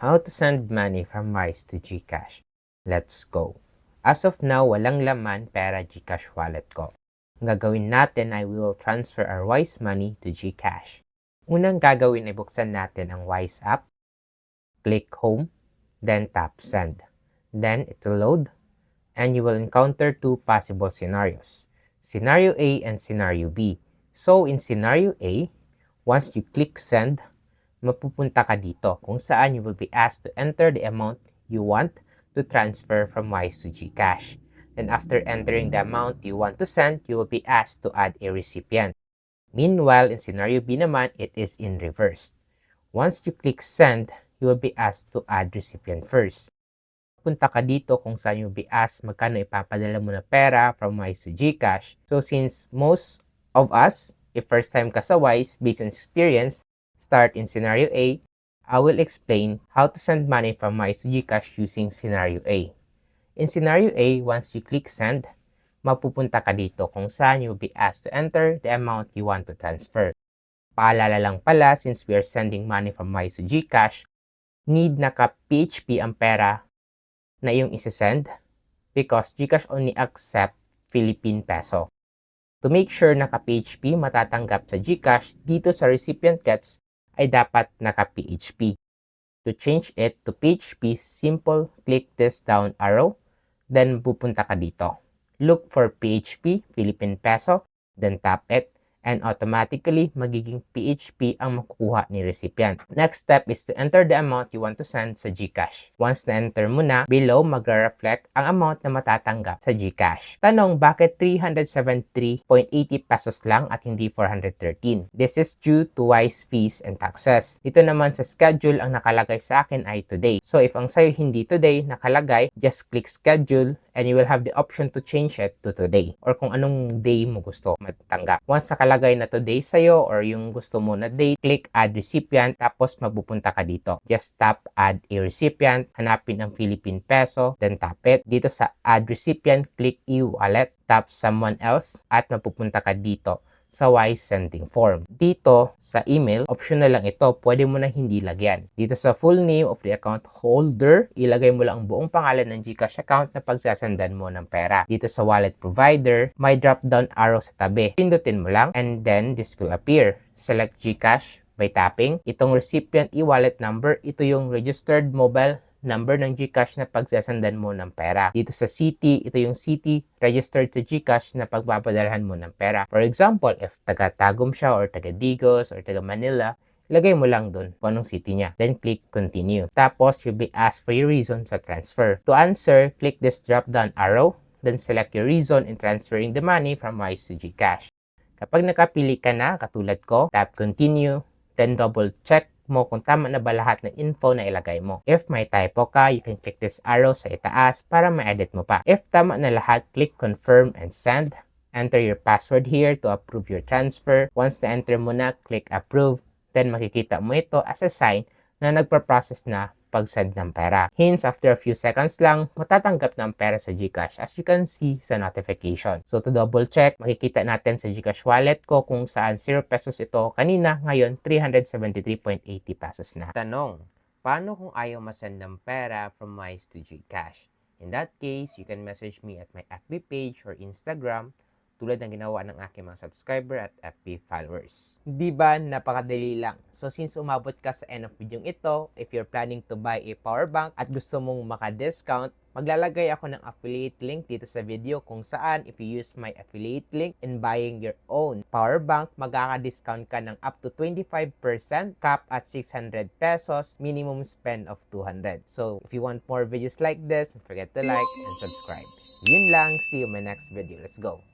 How to send money from Wise to GCash. Let's go. As of now, walang laman pera GCash wallet ko. Ang gagawin natin ay we will transfer our Wise money to GCash. Unang gagawin ay buksan natin ang Wise app. Click Home, then tap Send. Then it will load, and you will encounter two possible scenarios. Scenario A and Scenario B. So in Scenario A, once you click Send, mapupunta ka dito kung saan you will be asked to enter the amount you want to transfer from Wise to GCash. And after entering the amount you want to send, you will be asked to add a recipient. Meanwhile, in Scenario B naman, it is in reverse. Once you click Send, you will be asked to add recipient first. Punta ka dito kung saan you will be asked magkano ipapadala mo na pera from Wise to GCash. So since most of us, if first time ka sa Wise, based on experience, start in Scenario A, I will explain how to send money from Wise to GCash using Scenario A. In Scenario A, once you click Send, mapupunta ka dito kung saan you will be asked to enter the amount you want to transfer. Paalala lang pala, since we are sending money from Wise to GCash, need naka-PHP ang pera na iyong isesend because GCash only accept Philippine peso. To make sure naka-PHP matatanggap sa GCash, dito sa recipient gets ay dapat naka-PHP. To change it to PHP, simple click this down arrow, then pupunta ka dito. Look for PHP, Philippine Peso, then tap it, and automatically magiging PHP ang makukuha ni recipient. Next step is to enter the amount you want to send sa GCash. Once na-enter mo na, below magre-reflect ang amount na matatanggap sa GCash. Tanong, bakit 373.80 pesos lang at hindi 413? This is due to Wise fees and taxes. Dito naman sa schedule, ang nakalagay sa akin ay today. So if ang sayo hindi today nakalagay, just click schedule and you will have the option to change it to today or kung anong day mo gusto matanggap. Once nakalagay na today sa'yo or yung gusto mo na date, click add recipient, tapos mapupunta ka dito. Just tap add a recipient, hanapin ang Philippine Peso, then tap it. Dito sa add recipient, click e-wallet, tap someone else, at mapupunta ka dito sa Wise sending form. Dito sa email, optional lang ito, pwede mo na hindi lagyan. Dito sa full name of the account holder, ilagay mo lang ang buong pangalan ng GCash account na pagsasandan mo ng pera. Dito sa wallet provider, may drop down arrow sa tabi. Pindutin mo lang and then this will appear. Select GCash by tapping. Itong recipient e-wallet number, ito yung registered mobile number ng GCash na pagsasandan mo ng pera. Dito sa city, ito yung city registered sa GCash na pagpapadalhan mo ng pera. For example, if taga Tagum siya or taga Digos or taga Manila, ilagay mo lang dun kung anong city niya. Then click continue. Tapos you'll be asked for your reason sa transfer. To answer, click this drop down arrow, then select your reason in transferring the money from Wise to GCash. Kapag nakapili ka na, katulad ko, tap continue, then double check mo kung tama na ba lahat ng info na ilagay mo. If may typo ka, you can click this arrow sa itaas para ma-edit mo pa. If tama na lahat, click confirm and send. Enter your password here to approve your transfer. Once na-enter mo na, click approve. Then makikita mo ito as a sign na nagpa-process na pag-send ng pera. Hence, after a few seconds lang, matatanggap ng pera sa GCash as you can see sa notification. So to double check, makikita natin sa GCash wallet ko kung saan 0 pesos ito kanina, ngayon 373.80 pesos na. Tanong, paano kung ayaw masend ng pera from Wise to GCash? In that case, you can message me at my FB page or Instagram tulad ng ginawa ng aking mga subscriber at FB followers. Di ba napakadali lang? So since umabot ka sa end of video ito, if you're planning to buy a power bank at gusto mong maka-discount, maglalagay ako ng affiliate link dito sa video kung saan if you use my affiliate link in buying your own power bank, magkaka-discount ka ng up to 25%, cap at 600 pesos, minimum spend of 200. So if you want more videos like this, don't forget to like and subscribe. Yun lang, see you in my next video. Let's go!